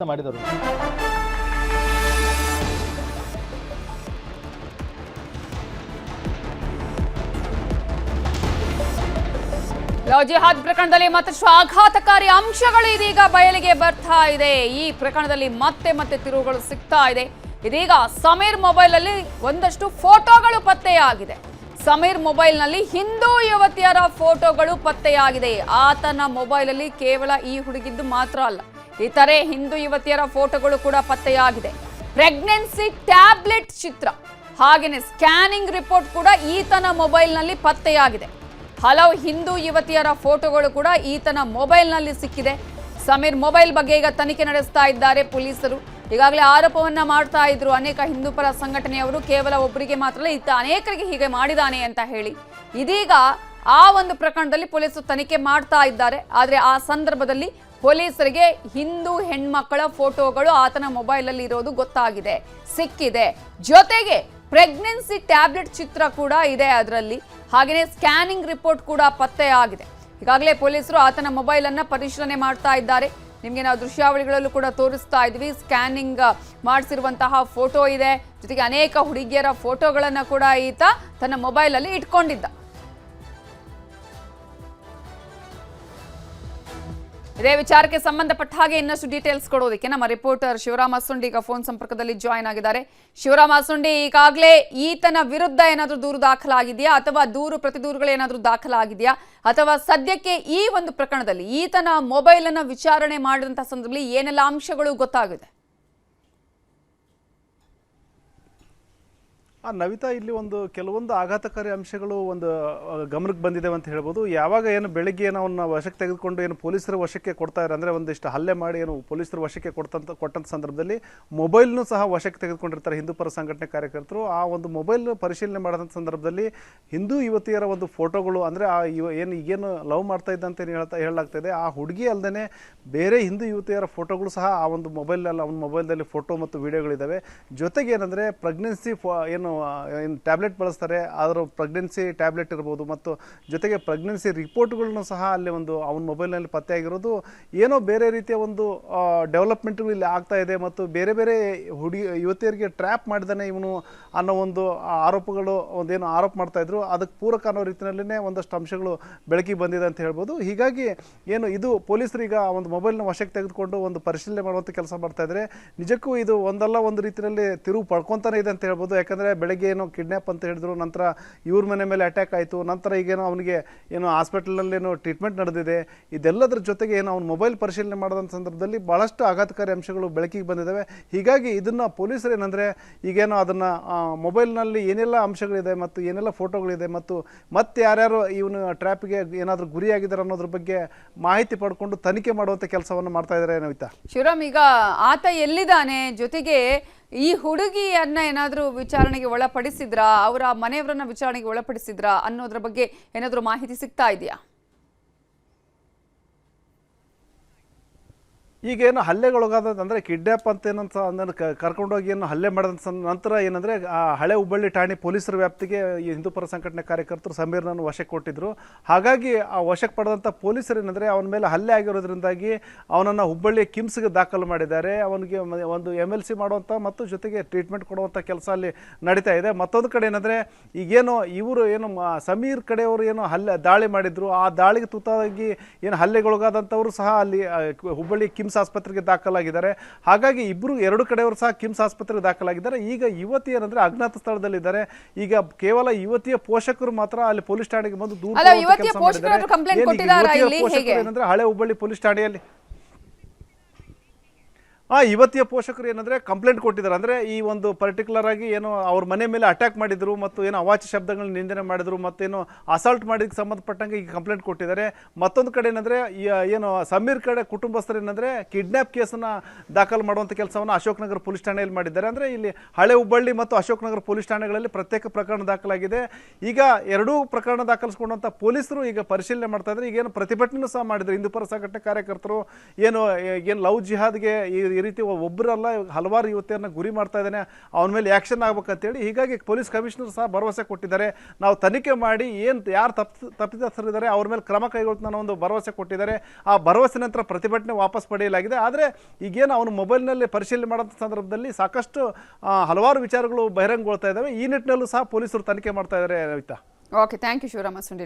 ಮಾಡಿದರು. ಲವ್ ಜಿಹಾದ್ ಪ್ರಕರಣದಲ್ಲಿ ಮತ್ತಷ್ಟು ಆಘಾತಕಾರಿ ಅಂಶಗಳು ಇದೀಗ ಬಯಲಿಗೆ ಬರ್ತಾ ಇದೆ. ಈ ಪ್ರಕರಣದಲ್ಲಿ ಮತ್ತೆ ತಿರುವುಗಳು ಸಿಗ್ತಾ ಇದೆ. ಇದೀಗ ಸಮೀರ್ ಮೊಬೈಲ್ ಅಲ್ಲಿ ಒಂದಷ್ಟು ಫೋಟೋಗಳು ಪತ್ತೆಯಾಗಿದೆ. ಸಮೀರ್ ಮೊಬೈಲ್ ನಲ್ಲಿ ಹಿಂದೂ ಯುವತಿಯರ ಫೋಟೋಗಳು ಪತ್ತೆಯಾಗಿದೆ. ಆತನ ಮೊಬೈಲ್ ಅಲ್ಲಿ ಕೇವಲ ಈ ಹುಡುಗಿದ್ದು ಮಾತ್ರ ಅಲ್ಲ, ಇತರೆ ಹಿಂದೂ ಯುವತಿಯರ ಫೋಟೋಗಳು ಕೂಡ ಪತ್ತೆಯಾಗಿದೆ. ಪ್ರೆಗ್ನೆನ್ಸಿ ಟ್ಯಾಬ್ಲೆಟ್ ಚಿತ್ರ ಹಾಗೇನೆ ಸ್ಕ್ಯಾನಿಂಗ್ ರಿಪೋರ್ಟ್ ಕೂಡ ಈತನ ಮೊಬೈಲ್ ನಲ್ಲಿ ಪತ್ತೆಯಾಗಿದೆ. ಹಲವು ಹಿಂದೂ ಯುವತಿಯರ ಫೋಟೋಗಳು ಕೂಡ ಈತನ ಮೊಬೈಲ್ ನಲ್ಲಿ ಸಿಕ್ಕಿದೆ. ಸಮೀರ್ ಮೊಬೈಲ್ ಬಗ್ಗೆ ಈಗ ತನಿಖೆ ನಡೆಸ್ತಾ ಇದ್ದಾರೆ ಪೊಲೀಸರು. ಈಗಾಗಲೇ ಆರೋಪವನ್ನ ಮಾಡ್ತಾ ಇದ್ರು ಅನೇಕ ಹಿಂದೂ ಪರ ಸಂಘಟನೆಯವರು, ಕೇವಲ ಒಬ್ಬರಿಗೆ ಮಾತ್ರ ಅಲ್ಲ, ಈತ ಅನೇಕರಿಗೆ ಹೀಗೆ ಮಾಡಿದಾನೆ ಅಂತ ಹೇಳಿ. ಇದೀಗ ಆ ಒಂದು ಪ್ರಕರಣದಲ್ಲಿ ಪೊಲೀಸರು ತನಿಖೆ ಮಾಡ್ತಾ ಇದ್ದಾರೆ. ಆದ್ರೆ ಆ ಸಂದರ್ಭದಲ್ಲಿ ಪೊಲೀಸರಿಗೆ ಹಿಂದೂ ಹೆಣ್ಮಕ್ಕಳ ಫೋಟೋಗಳು ಆತನ ಮೊಬೈಲ್ ಅಲ್ಲಿ ಇರೋದು ಗೊತ್ತಾಗಿದೆ, ಸಿಕ್ಕಿದೆ. ಜೊತೆಗೆ ಪ್ರೆಗ್ನೆನ್ಸಿ ಟ್ಯಾಬ್ಲೆಟ್ ಚಿತ್ರ ಕೂಡ ಇದೆ ಅದರಲ್ಲಿ. ಹಾಗೆಯೇ ಸ್ಕ್ಯಾನಿಂಗ್ ರಿಪೋರ್ಟ್ ಕೂಡ ಪತ್ತೆಯಾಗಿದೆ. ಈಗಾಗಲೇ ಪೊಲೀಸರು ಆತನ ಮೊಬೈಲ್ ಅನ್ನ ಪರಿಶೀಲನೆ ಮಾಡ್ತಾ ಇದ್ದಾರೆ. ನಿಮಗೆ ನಾವು ದೃಶ್ಯಾವಳಿಗಳಲ್ಲೂ ಕೂಡ ತೋರಿಸ್ತಾ ಇದ್ವಿ. ಸ್ಕ್ಯಾನಿಂಗ್ ಮಾಡಿಸಿರುವಂತಹ ಫೋಟೋ ಇದೆ. ಜೊತೆಗೆ ಅನೇಕ ಹುಡುಗಿಯರ ಫೋಟೋಗಳನ್ನ ಕೂಡ ಈತ ತನ್ನ ಮೊಬೈಲ್ ಅಲ್ಲಿ ಇಟ್ಕೊಂಡಿದ್ದ. ಇದೇ ವಿಚಾರಕ್ಕೆ ಸಂಬಂಧಪಟ್ಟ ಹಾಗೆ ಇನ್ನಷ್ಟು ಡೀಟೇಲ್ಸ್ ಕೊಡೋದಕ್ಕೆ ನಮ್ಮ ರಿಪೋರ್ಟರ್ ಶಿವರಾಮ್ ಅಸುಂಡಿ ಈಗ ಫೋನ್ ಸಂಪರ್ಕದಲ್ಲಿ ಜಾಯ್ನ್ ಆಗಿದ್ದಾರೆ. ಶಿವರಾಮ್ ಅಸುಂಡಿ, ಈಗಾಗಲೇ ಈತನ ವಿರುದ್ಧ ಏನಾದರೂ ದೂರು ದಾಖಲಾಗಿದೆಯಾ ಅಥವಾ ಪ್ರತಿದೂರುಗಳು ಏನಾದರೂ ದಾಖಲಾಗಿದೆಯಾ ಅಥವಾ ಸದ್ಯಕ್ಕೆ ಈ ಒಂದು ಪ್ರಕರಣದಲ್ಲಿ ಈತನ ಮೊಬೈಲ್ ಅನ್ನ ವಿಚಾರಣೆ ಮಾಡಿದಂತಹ ಸಂದರ್ಭದಲ್ಲಿ ಏನೆಲ್ಲ ಅಂಶಗಳು ಗೊತ್ತಾಗಿದೆ? ನವಿತಾ, ಇಲ್ಲಿ ಕೆಲವೊಂದು ಆಘಾತಕಾರಿ ಅಂಶಗಳು ಗಮನಕ್ಕೆ ಬಂದಿದೆ ಅಂತ ಹೇಳ್ಬೋದು. ಯಾವಾಗ ಬೆಳಿಗ್ಗೆ ಅವನ್ನ ವಶಕ್ಕೆ ತೆಗೆದುಕೊಂಡು ಪೊಲೀಸರ ವಶಕ್ಕೆ ಕೊಡ್ತಾ ಇದ್ದಾರೆ, ಅಂದರೆ ಒಂದಿಷ್ಟು ಹಲ್ಲೆ ಮಾಡಿ ಪೊಲೀಸರ ವಶಕ್ಕೆ ಕೊಟ್ಟಂತ ಸಂದರ್ಭದಲ್ಲಿ ಮೊಬೈಲ್ನು ಸಹ ವಶಕ್ಕೆ ತೆಗೆದುಕೊಂಡಿರ್ತಾರೆ ಹಿಂದೂ ಪರ ಸಂಘಟನೆ ಕಾರ್ಯಕರ್ತರು. ಆ ಒಂದು ಮೊಬೈಲ್ ಪರಿಶೀಲನೆ ಮಾಡಿದಂಥ ಸಂದರ್ಭದಲ್ಲಿ ಹಿಂದೂ ಯುವತಿಯರ ಫೋಟೋಗಳು, ಅಂದರೆ ಈಗೇನು ಲವ್ ಮಾಡ್ತಾ ಇದ್ದಂತ ಹೇಳಲಾಗ್ತಾ ಇದೆ, ಆ ಹುಡುಗಿ ಅಲ್ಲದೆ ಬೇರೆ ಹಿಂದೂ ಯುವತಿಯರ ಫೋಟೋಗಳು ಸಹ ಆ ಒಂದು ಅವನ ಮೊಬೈಲ್ದಲ್ಲಿ ಫೋಟೋ ಮತ್ತು ವಿಡಿಯೋಗಳಿದ್ದಾವೆ. ಜೊತೆಗೆ ಏನಂದರೆ ಪ್ರೆಗ್ನೆನ್ಸಿ ಟ್ಯಾಬ್ಲೆಟ್ ಬಳಸ್ತಾರೆ, ಅದರ ಪ್ರೆಗ್ನೆನ್ಸಿ ಟ್ಯಾಬ್ಲೆಟ್ ಇರ್ಬೋದು, ಮತ್ತು ಜೊತೆಗೆ ಪ್ರೆಗ್ನೆನ್ಸಿ ರಿಪೋರ್ಟ್ಗಳನ್ನು ಸಹ ಅಲ್ಲಿ ಅವನ ಮೊಬೈಲ್ನಲ್ಲಿ ಪತ್ತೆಯಾಗಿರೋದು. ಏನೋ ಬೇರೆ ರೀತಿಯ ಡೆವಲಪ್ಮೆಂಟ್ಗಳು ಇಲ್ಲಿ ಆಗ್ತಾ ಇದೆ ಮತ್ತು ಬೇರೆ ಯುವತಿಯರಿಗೆ ಟ್ರ್ಯಾಪ್ ಮಾಡಿದಾನೆ ಇವನು ಅನ್ನೋ ಆರೋಪಗಳು ಆರೋಪ ಮಾಡ್ತಾ ಇದ್ರು. ಅದಕ್ಕೆ ಪೂರಕ ಅನ್ನೋ ರೀತಿಯಲ್ಲೇ ಒಂದಷ್ಟು ಅಂಶಗಳು ಬೆಳಕಿಗೆ ಬಂದಿದೆ ಅಂತ ಹೇಳ್ಬೋದು. ಹೀಗಾಗಿ ಇದು ಪೊಲೀಸರು ಈಗ ಮೊಬೈಲ್ನ ವಶಕ್ಕೆ ತೆಗೆದುಕೊಂಡು ಪರಿಶೀಲನೆ ಮಾಡುವಂಥ ಕೆಲಸ ಮಾಡ್ತಾ ಇದ್ದಾರೆ. ನಿಜಕ್ಕೂ ಇದು ಒಂದು ರೀತಿಯಲ್ಲಿ ತಿರುವು ಪಡ್ಕೊತಾನೆ ಇದೆ ಅಂತ ಹೇಳ್ಬೋದು. ಯಾಕಂದರೆ ಬೆಳಗ್ಗೆ ಕಿಡ್ನ್ಯಾಪ್ ಅಂತ ಹೇಳಿದ್ರು, ನಂತರ ಇವ್ರ ಮನೆ ಮೇಲೆ ಅಟ್ಯಾಕ್ ಆಯಿತು, ನಂತರ ಈಗೇನೋ ಅವನಿಗೆ ಹಾಸ್ಪಿಟಲ್ನಲ್ಲಿ ಟ್ರೀಟ್ಮೆಂಟ್ ನಡೆದಿದೆ. ಇದೆಲ್ಲದರ ಜೊತೆಗೆ ಅವನ ಮೊಬೈಲ್ ಪರಿಶೀಲನೆ ಮಾಡಿದಂಥ ಸಂದರ್ಭದಲ್ಲಿ ಬಹಳಷ್ಟು ಆಘಾತಕಾರಿ ಅಂಶಗಳು ಬೆಳಕಿಗೆ ಬಂದಿದ್ದಾವೆ. ಹೀಗಾಗಿ ಇದನ್ನು ಪೊಲೀಸರು ಈಗೇನೋ ಅದನ್ನು ಮೊಬೈಲ್ನಲ್ಲಿ ಏನೆಲ್ಲ ಅಂಶಗಳಿದೆ ಮತ್ತು ಏನೆಲ್ಲ ಫೋಟೋಗಳಿದೆ ಮತ್ತು ಮತ್ತೆ ಯಾರ್ಯಾರು ಇವನು ಟ್ರ್ಯಾಪ್ಗೆ ಏನಾದರೂ ಗುರಿಯಾಗಿದ್ದಾರೆ ಅನ್ನೋದ್ರ ಬಗ್ಗೆ ಮಾಹಿತಿ ಪಡ್ಕೊಂಡು ತನಿಖೆ ಮಾಡುವಂಥ ಕೆಲಸವನ್ನು ಮಾಡ್ತಾ ಇದ್ದಾರೆ. ನವಿತಾ, ಶಿವರಾಮ್, ಈಗ ಆತ ಎಲ್ಲಿದ್ದಾನೆ, ಜೊತೆಗೆ ಈ ಹುಡುಗಿಯನ್ನ ಏನಾದರೂ ವಿಚಾರಣೆಗೆ ಒಳಪಡಿಸಿದ್ರಾ, ಅವರ ಮನೆಯವರನ್ನ ವಿಚಾರಣೆಗೆ ಒಳಪಡಿಸಿದ್ರಾ ಅನ್ನೋದ್ರ ಬಗ್ಗೆ ಏನಾದರೂ ಮಾಹಿತಿ ಸಿಗ್ತಾ ಇದೆಯಾ? ಈಗೇನು ಹಲ್ಲೆಗೊಳಗಾದಂದರೆ ಕಿಡ್ನ್ಯಾಪ್ ಅಂತ ಕರ್ಕೊಂಡೋಗಿ ಹಲ್ಲೆ ಮಾಡಿದ ನಂತರ ಆ ಹಳೆ ಹುಬ್ಬಳ್ಳಿ ಠಾಣೆ ಪೊಲೀಸರ ವ್ಯಾಪ್ತಿಗೆ ಈ ಹಿಂದೂ ಪರ ಸಂಘಟನೆ ಕಾರ್ಯಕರ್ತರು ಸಮೀರ್ನನ್ನು ವಶಕ್ಕೆ ಕೊಟ್ಟಿದ್ರು. ಹಾಗಾಗಿ ಆ ವಶಕ್ಕೆ ಪಡೆದಂಥ ಪೊಲೀಸರು ಅವನ ಮೇಲೆ ಹಲ್ಲೆ ಆಗಿರೋದ್ರಿಂದಾಗಿ ಅವನನ್ನು ಹುಬ್ಬಳ್ಳಿಯ ಕಿಮ್ಸ್ಗೆ ದಾಖಲು ಮಾಡಿದ್ದಾರೆ. ಅವನಿಗೆ MLC ಮಾಡುವಂಥ ಮತ್ತು ಜೊತೆಗೆ ಟ್ರೀಟ್ಮೆಂಟ್ ಕೊಡುವಂಥ ಕೆಲಸ ಅಲ್ಲಿ ನಡೀತಾ ಇದೆ. ಮತ್ತೊಂದು ಕಡೆ ಈಗೇನು ಇವರು ಸಮೀರ್ ಕಡೆಯವರು ದಾಳಿ ಮಾಡಿದ್ರು, ಆ ದಾಳಿಗೆ ತುತ್ತಾಗಿ ಹಲ್ಲೆಗೊಳಗಾದಂಥವರು ಸಹ ಅಲ್ಲಿ ಹುಬ್ಬಳ್ಳಿ ಕಿಮ್ಸ್ ಆಸ್ಪತ್ರೆಗೆ ದಾಖಲಾಗಿದ್ದಾರೆ. ಹಾಗಾಗಿ ಎರಡು ಕಡೆಯವರು ಸಹ ಕಿಮ್ಸ್ ಆಸ್ಪತ್ರೆಗೆ ದಾಖಲಾಗಿದ್ದಾರೆ. ಈಗ ಯುವತಿ ಅಜ್ಞಾತ ಸ್ಥಳದಲ್ಲಿದ್ದಾರೆ. ಈಗ ಕೇವಲ ಯುವತಿಯ ಪೋಷಕರು ಮಾತ್ರ ಅಲ್ಲಿ ಪೊಲೀಸ್ ಠಾಣೆಗೆ ಬಂದು ದೂರು ಹಳೆ ಹುಬ್ಬಳ್ಳಿ ಪೊಲೀಸ್ ಠಾಣೆಯಲ್ಲಿ ಯುವತಿಯ ಪೋಷಕರು ಕಂಪ್ಲೇಂಟ್ ಕೊಟ್ಟಿದ್ದಾರೆ. ಅಂದರೆ ಈ ಪರ್ಟಿಕ್ಯುಲರ್ ಆಗಿ ಅವ್ರ ಮನೆ ಮೇಲೆ ಅಟ್ಯಾಕ್ ಮಾಡಿದ್ರು ಮತ್ತು ಅವಾಚ್ಯ ಶಬ್ದಗಳನ್ನ ನಿಂದನೆ ಮಾಡಿದ್ರು ಮತ್ತೇನು ಅಸಾಲ್ಟ್ ಮಾಡಿದಕ್ಕೆ ಸಂಬಂಧಪಟ್ಟಂಗೆ ಈಗ ಕಂಪ್ಲೇಂಟ್ ಕೊಟ್ಟಿದ್ದಾರೆ. ಮತ್ತೊಂದು ಕಡೆ ಸಮೀರ್ ಕಡೆ ಕುಟುಂಬಸ್ಥರು ಕಿಡ್ನ್ಯಾಪ್ ಕೇಸನ್ನು ದಾಖಲು ಮಾಡುವಂಥ ಕೆಲಸವನ್ನು ಅಶೋಕ್ ನಗರ ಪೊಲೀಸ್ ಠಾಣೆಯಲ್ಲಿ ಮಾಡಿದ್ದಾರೆ. ಅಂದರೆ ಇಲ್ಲಿ ಹಳೆ ಹುಬ್ಬಳ್ಳಿ ಮತ್ತು ಅಶೋಕ್ ನಗರ ಪೊಲೀಸ್ ಠಾಣೆಗಳಲ್ಲಿ ಪ್ರತ್ಯೇಕ ಪ್ರಕರಣ ದಾಖಲಾಗಿದೆ. ಈಗ ಎರಡೂ ಪ್ರಕರಣ ದಾಖಲಿಸಿಕೊಂಡಂಥ ಪೊಲೀಸರು ಈಗ ಪರಿಶೀಲನೆ ಮಾಡ್ತಾ ಇದ್ದಾರೆ. ಈಗೇನು ಪ್ರತಿಭಟನೆ ಸಹ ಮಾಡಿದ್ರು ಹಿಂದೂ ಪರ ಸಂಘಟನೆ ಕಾರ್ಯಕರ್ತರು. ಏನು ಲವ್ ಜಿಹಾದ್ಗೆ ಈ ರೀತಿ ಒಬ್ಬರಲ್ಲ ಹಲವಾರು ಯುವತಿಯರನ್ನ ಗುರಿ ಮಾಡ್ತಾ ಇದ್ದಾನೆ, ಅವನ ಮೇಲೆ ಆ್ಯಕ್ಷನ್ ಆಗ್ಬೇಕಂತೇಳಿ ಹೀಗಾಗಿ ಪೊಲೀಸ್ ಕಮಿಷನರ್ ಸಹ ಭರವಸೆ ಕೊಟ್ಟಿದ್ದಾರೆ. ನಾವು ತನಿಖೆ ಮಾಡಿ ಏನು ಯಾರು ತಪ್ಪಿತಸ್ಥರಿದ್ದಾರೆ ಅವ್ರ ಮೇಲೆ ಕ್ರಮ ಕೈಗೊಳ್ತಾನೆ ಅನ್ನೋ ಒಂದು ಭರವಸೆ ಕೊಟ್ಟಿದ್ದಾರೆ. ಆ ಭರವಸೆ ನಂತರ ಪ್ರತಿಭಟನೆ ವಾಪಸ್ ಪಡೆಯಲಾಗಿದೆ. ಆದರೆ ಈಗೇನು ಅವನು ಮೊಬೈಲ್ನಲ್ಲಿ ಪರಿಶೀಲನೆ ಮಾಡೋ ಸಂದರ್ಭದಲ್ಲಿ ಸಾಕಷ್ಟು ಹಲವಾರು ವಿಚಾರಗಳು ಬಹಿರಂಗಗೊಳ್ತಾ ಇದ್ದಾವೆ. ಈ ನಿಟ್ಟಿನಲ್ಲೂ ಸಹ ಪೊಲೀಸರು ತನಿಖೆ ಮಾಡ್ತಾ ಇದ್ದಾರೆ. Ravitha, okay, thank you Shivarama ಸುಂಡಿ.